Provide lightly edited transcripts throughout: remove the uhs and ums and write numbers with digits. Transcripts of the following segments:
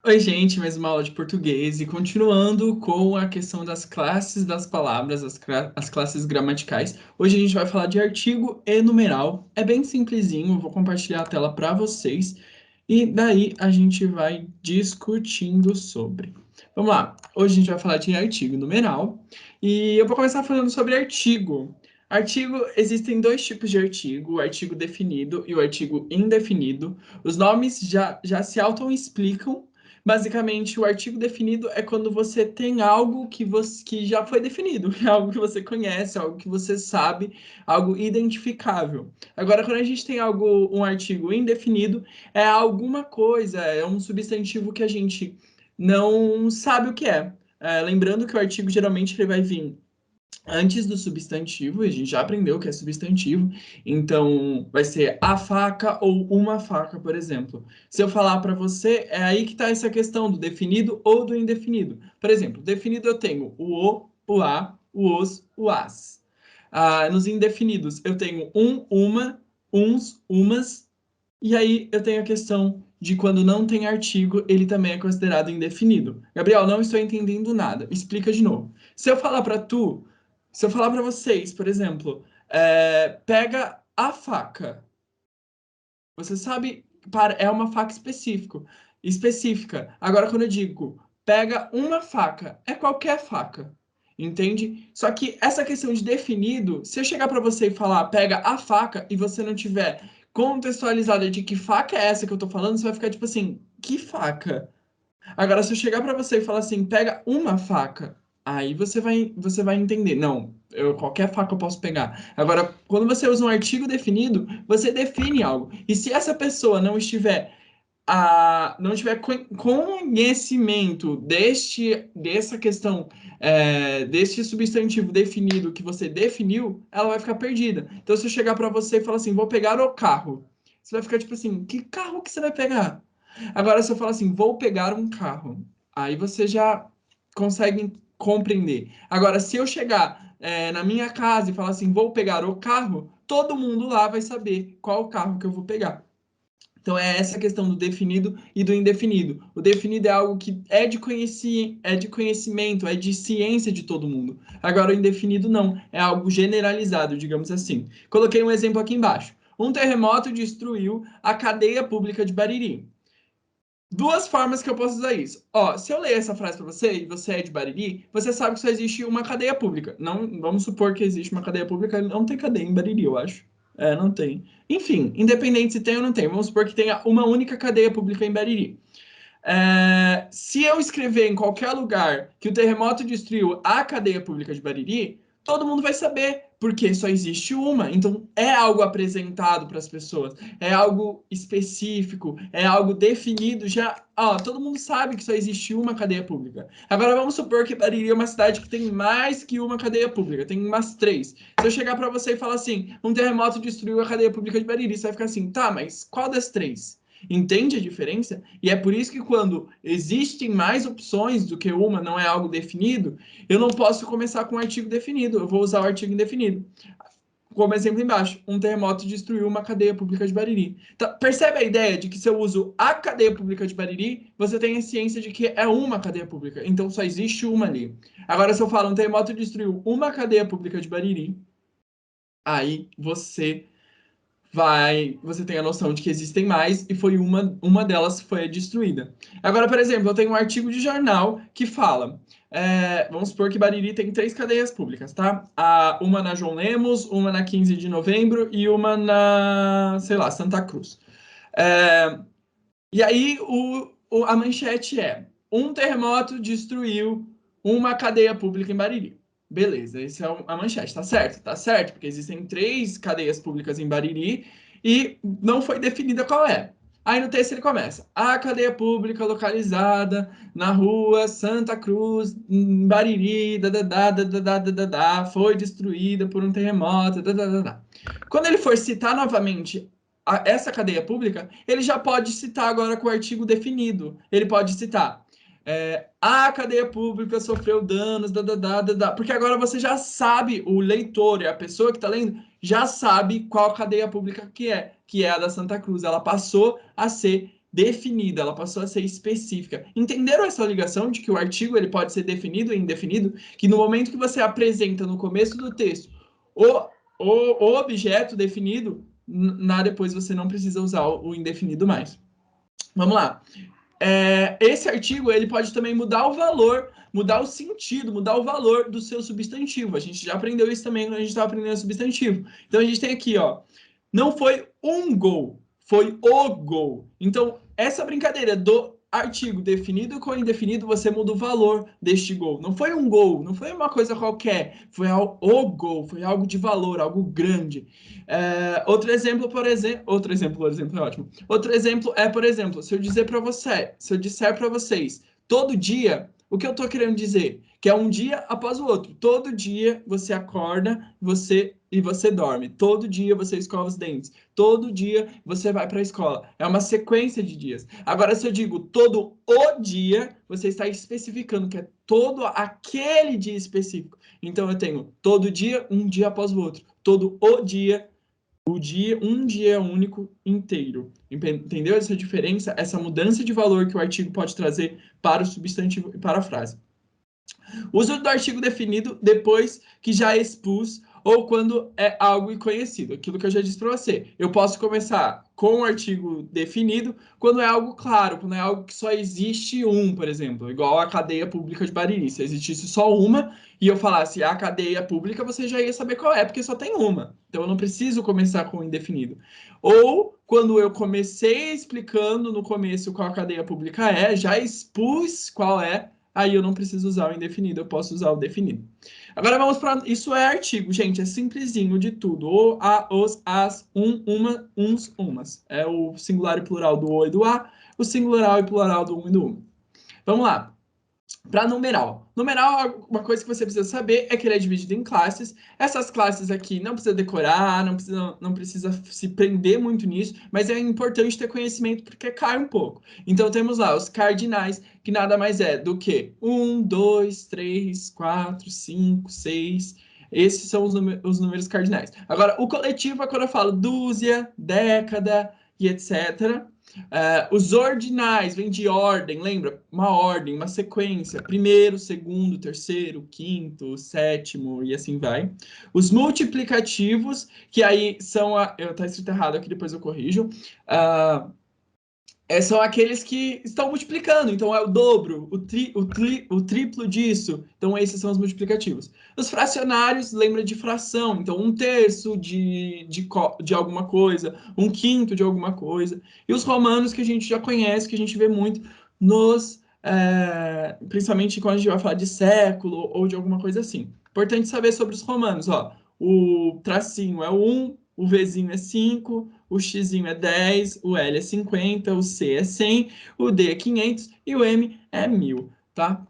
Oi, gente, mais uma aula de português e continuando com a questão das classes das palavras, as classes gramaticais. Hoje a gente vai falar de artigo e numeral. É bem simplesinho, eu vou compartilhar a tela para vocês e daí a gente vai discutindo sobre. Vamos lá, hoje a gente vai falar de artigo e numeral e eu vou começar falando sobre artigo. Artigo, existem dois tipos de artigo, o artigo definido e o artigo indefinido. Os nomes já se auto-explicam. Basicamente, o artigo definido é quando você tem algo que já foi definido, algo que você conhece, algo que você sabe, algo identificável. Agora, quando a gente tem um artigo indefinido, é alguma coisa, é um substantivo que a gente não sabe o que é. Lembrando que o artigo geralmente ele vai vir antes do substantivo, a gente já aprendeu o que é substantivo, então vai ser a faca ou uma faca, por exemplo. Se eu falar para você, é aí que está essa questão do definido ou do indefinido. Por exemplo, definido eu tenho o a, o os, o as. Nos indefinidos eu tenho uma, uns, umas, e aí eu tenho a questão de quando não tem artigo, ele também é considerado indefinido. Gabriel, não estou entendendo nada. Explica de novo. Se eu falar para tu, se eu falar para vocês, por exemplo, pega a faca. Você sabe, é uma faca específica. Agora, quando eu digo pega uma faca, é qualquer faca. Entende? Só que essa questão de definido, se eu chegar para você e falar pega a faca e você não tiver contextualizada de que faca é essa que eu tô falando, você vai ficar tipo assim, que faca? Agora, se eu chegar para você e falar assim, pega uma faca, aí você vai entender. Não, qualquer faca eu posso pegar. Agora, quando você usa um artigo definido, você define algo. E se essa pessoa não tiver conhecimento dessa questão, deste substantivo definido que você definiu, ela vai ficar perdida. Então, se eu chegar para você e falar assim, vou pegar o carro, você vai ficar tipo assim, que carro que você vai pegar? Agora, se eu falar assim, vou pegar um carro, aí você já consegue compreender. Agora, se eu chegar, na minha casa e falar assim, vou pegar o carro, todo mundo lá vai saber qual o carro que eu vou pegar. Então, é essa questão do definido e do indefinido. O definido é algo que é de conhecimento, é de ciência de todo mundo. Agora, o indefinido não, é algo generalizado, digamos assim. Coloquei um exemplo aqui embaixo. Um terremoto destruiu a cadeia pública de Bariri. Duas formas que eu posso usar isso. Ó, se eu ler essa frase para você e você é de Bariri, você sabe que só existe uma cadeia pública. Não, vamos supor que existe uma cadeia pública, não tem cadeia em Bariri, eu acho. Não tem. Enfim, independente se tem ou não tem, vamos supor que tenha uma única cadeia pública em Bariri. Se eu escrever em qualquer lugar que o terremoto destruiu a cadeia pública de Bariri, todo mundo vai saber, porque só existe uma. Então, é algo apresentado para as pessoas, é algo específico, é algo definido já. Todo mundo sabe que só existe uma cadeia pública. Agora, vamos supor que Bariri é uma cidade que tem mais que uma cadeia pública, tem umas três. Se eu chegar para você e falar assim, um terremoto destruiu a cadeia pública de Bariri, você vai ficar assim, tá, mas qual das três? Entende a diferença? E é por isso que quando existem mais opções do que uma, não é algo definido, eu não posso começar com um artigo definido, eu vou usar o artigo indefinido. Como exemplo embaixo, um terremoto destruiu uma cadeia pública de Bariri. Então, percebe a ideia de que se eu uso a cadeia pública de Bariri, você tem a ciência de que é uma cadeia pública, então só existe uma ali. Agora, se eu falo um terremoto destruiu uma cadeia pública de Bariri, aí você tem a noção de que existem mais e foi uma delas foi destruída. Agora, por exemplo, eu tenho um artigo de jornal que fala, vamos supor que Bariri tem três cadeias públicas, tá? Uma na João Lemos, uma na 15 de novembro e uma na, sei lá, Santa Cruz. E aí a manchete é: um terremoto destruiu uma cadeia pública em Bariri. Beleza, essa é a manchete, tá certo? Tá certo, porque existem três cadeias públicas em Bariri e não foi definida qual é. Aí no texto ele começa: a cadeia pública localizada na rua Santa Cruz, em Bariri, foi destruída por um terremoto, Quando ele for citar novamente essa cadeia pública, ele já pode citar agora com o artigo definido. Ele pode citar a cadeia pública sofreu danos, porque agora você já sabe, o leitor e a pessoa que está lendo já sabe qual cadeia pública que é a da Santa Cruz. Ela passou a ser definida, ela passou a ser específica. Entenderam essa ligação de que o artigo ele pode ser definido e indefinido? Que no momento que você apresenta no começo do texto o objeto definido, depois você não precisa usar o indefinido mais. Vamos lá. Esse artigo ele pode também mudar o valor, mudar o sentido, mudar o valor do seu substantivo. A gente já aprendeu isso também quando a gente estava aprendendo substantivo. Então a gente tem aqui, ó, não foi um gol, foi o gol. Então essa brincadeira do artigo definido com indefinido, você muda o valor deste gol. Não foi um gol, não foi uma coisa qualquer, foi o gol, foi algo de valor, algo grande. Outro exemplo é ótimo. Outro exemplo é, por exemplo, se eu disser para vocês, todo dia, o que eu estou querendo dizer? Que é um dia após o outro. Todo dia você acorda, você dorme. Todo dia você escova os dentes. Todo dia você vai para a escola. É uma sequência de dias. Agora, se eu digo todo o dia, você está especificando que é todo aquele dia específico. Então, eu tenho todo dia, um dia após o outro. Todo o dia, um dia único inteiro. Entendeu essa diferença? Essa mudança de valor que o artigo pode trazer para o substantivo e para a frase. Uso do artigo definido depois que já expus ou quando é algo conhecido. Aquilo que eu já disse para você. Eu posso começar com o artigo definido quando é algo claro, quando é algo que só existe um, por exemplo, igual a cadeia pública de Bariri. Se existisse só uma e eu falasse a cadeia pública, você já ia saber qual é, porque só tem uma. Então eu não preciso começar com o indefinido. Ou quando eu comecei explicando no começo qual a cadeia pública é, já expus qual é, aí eu não preciso usar o indefinido, eu posso usar o definido. Agora vamos para... Isso é artigo, gente, é simplesinho de tudo. O, a, os, as, uma, uns, umas. É o singular e plural do o e do a, o singular e plural do um e do uma. Vamos lá. Para numeral. Numeral, uma coisa que você precisa saber é que ele é dividido em classes. Essas classes aqui não precisa decorar, não precisa se prender muito nisso, mas é importante ter conhecimento porque cai um pouco. Então temos lá os cardinais, que nada mais é do que 1, 2, 3, 4, 5, 6. Esses são os números cardinais. Agora, o coletivo é quando eu falo dúzia, década e etc. Os ordinais vêm de ordem, lembra? Uma ordem, uma sequência. Primeiro, segundo, terceiro, quinto, sétimo e assim vai. Os multiplicativos, que aí são... Tá escrito errado aqui, depois eu corrijo. São aqueles que estão multiplicando, então é o dobro, o triplo disso. Então, esses são os multiplicativos. Os fracionários, lembra de fração, então 1/3 de alguma coisa, 1/5 de alguma coisa. E os romanos, que a gente já conhece, que a gente vê muito principalmente quando a gente vai falar de século ou de alguma coisa assim. Importante saber sobre os romanos, ó. O tracinho é o 1, o Vzinho é 5, o Xzinho é 10, o L é 50, o C é 100, o D é 500 e o M é 1000, tá?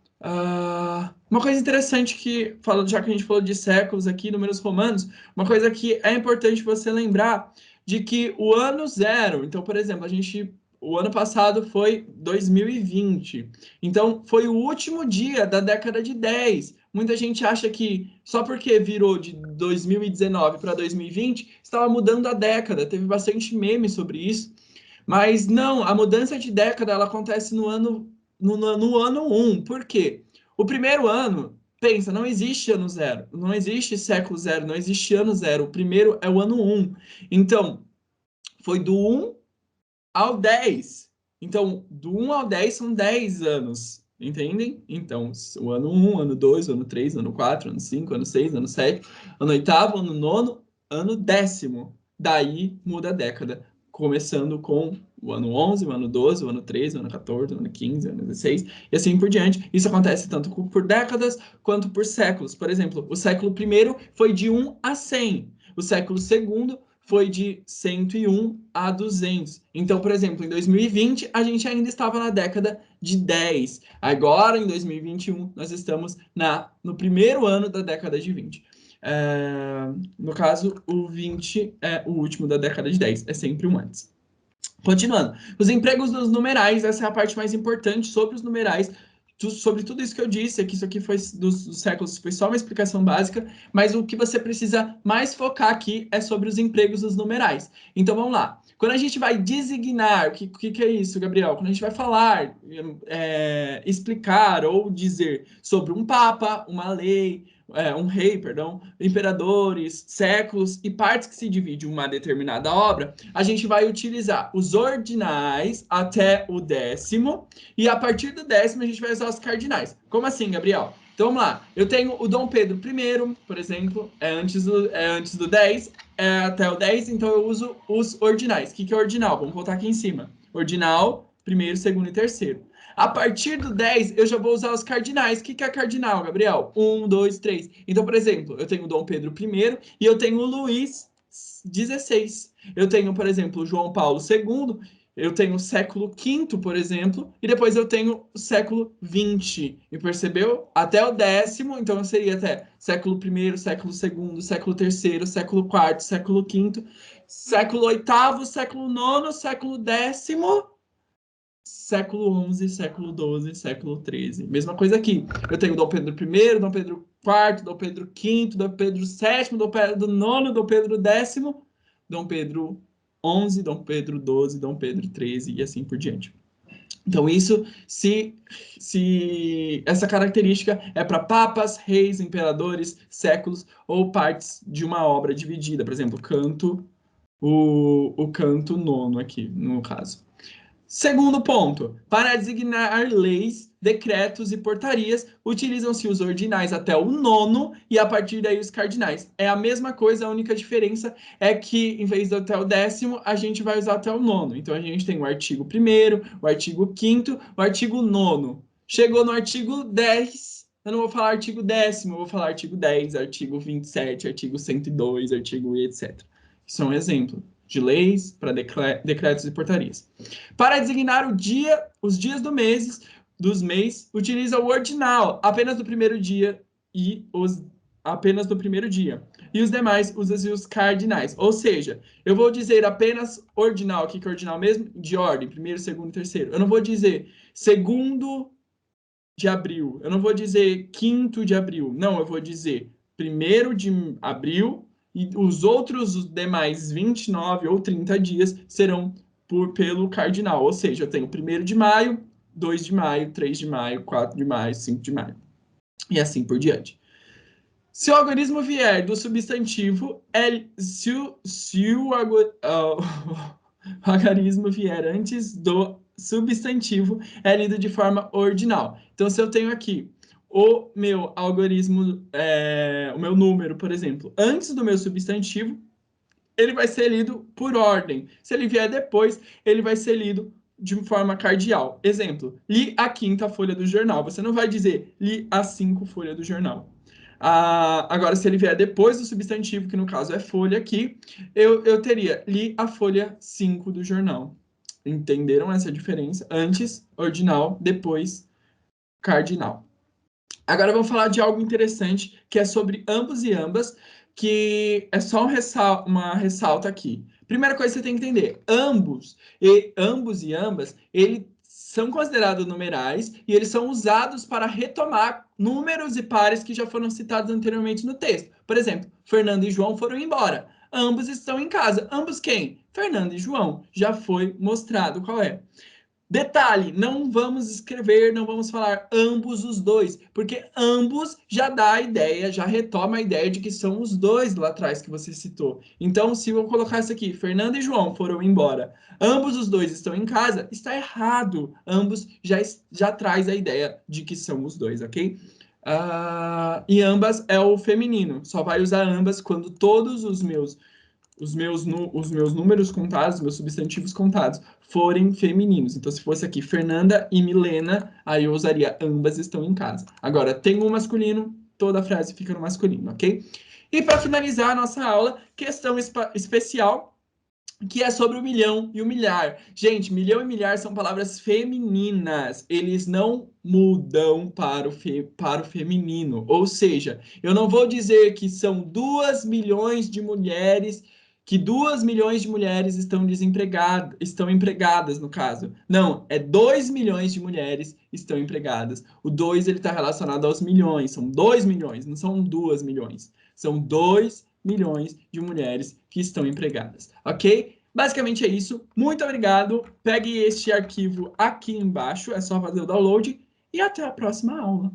Uma coisa interessante que, já que a gente falou de séculos aqui, números romanos, uma coisa que é importante você lembrar de que o ano zero, então, por exemplo, o ano passado foi 2020, então foi o último dia da década de 10. Muita gente acha que só porque virou de 2019 para 2020, estava mudando a década. Teve bastante meme sobre isso. Mas não, a mudança de década ela acontece no ano 1. Por quê? O primeiro ano, pensa, não existe ano zero, não existe século zero, não existe ano zero. O primeiro é o ano 1. Então, foi do 1 ao 10. Então, do 1 ao 10 são 10 anos. Entendem? Então, o ano 1, ano 2, ano 3, ano 4, ano 5, ano 6, ano 7, ano 8º, ano 9º, ano 10º. Daí muda a década, começando com o ano 11, o ano 12, o ano 13, o ano 14, o ano 15, o ano 16, e assim por diante. Isso acontece tanto por décadas quanto por séculos. Por exemplo, o século I foi de 1 a 100. O século II foi de 101 a 200. Então, por exemplo, em 2020, a gente ainda estava na década de 10. Agora, em 2021, nós estamos no primeiro ano da década de 20. No caso, o 20 é o último da década de 10. É sempre um antes. Continuando. Os empregos dos numerais, essa é a parte mais importante sobre os numerais. sobre tudo isso que eu disse, que isso aqui foi dos séculos, foi só uma explicação básica, mas o que você precisa mais focar aqui é sobre os empregos dos numerais. Então vamos lá. Quando a gente vai designar, o que é isso, Gabriel? Quando a gente vai falar, explicar ou dizer sobre um papa, uma lei, um rei, perdão, imperadores, séculos e partes que se dividem em uma determinada obra, a gente vai utilizar os ordinais até o 10º, e a partir do 10º a gente vai usar os cardinais. Como assim, Gabriel? Então vamos lá. Eu tenho o Dom Pedro I, por exemplo, é antes do 10, até o 10, então eu uso os ordinais. O que é ordinal? Vamos voltar aqui em cima. Ordinal, primeiro, segundo e terceiro. A partir do 10, eu já vou usar os cardinais. O que é cardinal, Gabriel? 1, 2, 3. Então, por exemplo, eu tenho o Dom Pedro I e eu tenho o Luís XVI. Eu tenho, por exemplo, o João Paulo II, eu tenho o século V, por exemplo, e depois eu tenho o século XX. E percebeu? Até o 10º, então seria até século I, século II, século III, século IV, século V, século VIII, século IX, século X, século XI, século XII, século XIII. Mesma coisa aqui. Eu tenho Dom Pedro I, Dom Pedro IV, Dom Pedro V, Dom Pedro VII, Dom Pedro IX, Dom Pedro X, Dom Pedro XI, Dom Pedro XII, Dom Pedro XIII e assim por diante. Então, isso, se essa característica é para papas, reis, imperadores, séculos ou partes de uma obra dividida. Por exemplo, o canto nono aqui, no caso. Segundo ponto, para designar leis, decretos e portarias, utilizam-se os ordinais até o 9º e a partir daí os cardinais. É a mesma coisa, a única diferença é que em vez de até o 10º, a gente vai usar até o 9º. Então a gente tem o artigo 1º, o artigo 5º, o artigo 9º. Chegou no artigo 10, eu não vou falar artigo 10º, eu vou falar artigo 10, artigo 27, artigo 102, artigo etc. Isso é um exemplo de leis para decretos e portarias. Para designar os dias dos meses, utiliza o ordinal, apenas do primeiro dia apenas do primeiro dia. E os demais usa os cardinais. Ou seja, eu vou dizer apenas ordinal, aqui que é ordinal mesmo, de ordem, primeiro, segundo, terceiro. Eu não vou dizer segundo de abril. Eu não vou dizer quinto de abril. Não, eu vou dizer primeiro de abril, e os outros demais 29 ou 30 dias serão pelo cardinal. Ou seja, eu tenho 1º de maio, 2 de maio, 3 de maio, 4 de maio, 5 de maio. E assim por diante. Se o algarismo vier do substantivo, se o algarismo vier antes do substantivo, é lido de forma ordinal. Então, se eu tenho aqui o meu algarismo, o meu número, por exemplo, antes do meu substantivo, ele vai ser lido por ordem. Se ele vier depois, ele vai ser lido de forma cardial. Exemplo, li a 5ª folha do jornal. Você não vai dizer li as 5 folhas do jornal. Agora, se ele vier depois do substantivo, que no caso é folha aqui, eu teria li a folha 5 do jornal. Entenderam essa diferença? Antes, ordinal, depois, cardinal. Agora vamos falar de algo interessante, que é sobre ambos e ambas, que é só uma ressalta aqui. Primeira coisa que você tem que entender, ambos e ambas, eles são considerados numerais e eles são usados para retomar números e pares que já foram citados anteriormente no texto. Por exemplo, Fernando e João foram embora. Ambos estão em casa. Ambos quem? Fernando e João. Já foi mostrado qual é. Detalhe, não vamos escrever, não vamos falar ambos os dois, porque ambos já dá a ideia, já retoma a ideia de que são os dois lá atrás que você citou. Então, se eu colocar isso aqui, Fernando e João foram embora, ambos os dois estão em casa, está errado. Ambos já traz a ideia de que são os dois, ok? E ambas é o feminino, só vai usar ambas quando todos os meus números contados, meus substantivos contados, forem femininos. Então, se fosse aqui Fernanda e Milena, aí eu usaria ambas estão em casa. Agora, tem um masculino, toda a frase fica no masculino, ok? E para finalizar a nossa aula, questão especial, que é sobre o milhão e o milhar. Gente, milhão e milhar são palavras femininas. Eles não mudam para o feminino. Ou seja, eu não vou dizer que são 2 milhões de mulheres que 2 milhões de mulheres estão desempregadas, estão empregadas, no caso. Não, é 2 milhões de mulheres estão empregadas. O 2 ele está relacionado aos milhões, são 2 milhões, não são 2 milhões. São 2 milhões de mulheres que estão empregadas, ok? Basicamente é isso. Muito obrigado. Pegue este arquivo aqui embaixo, é só fazer o download e até a próxima aula.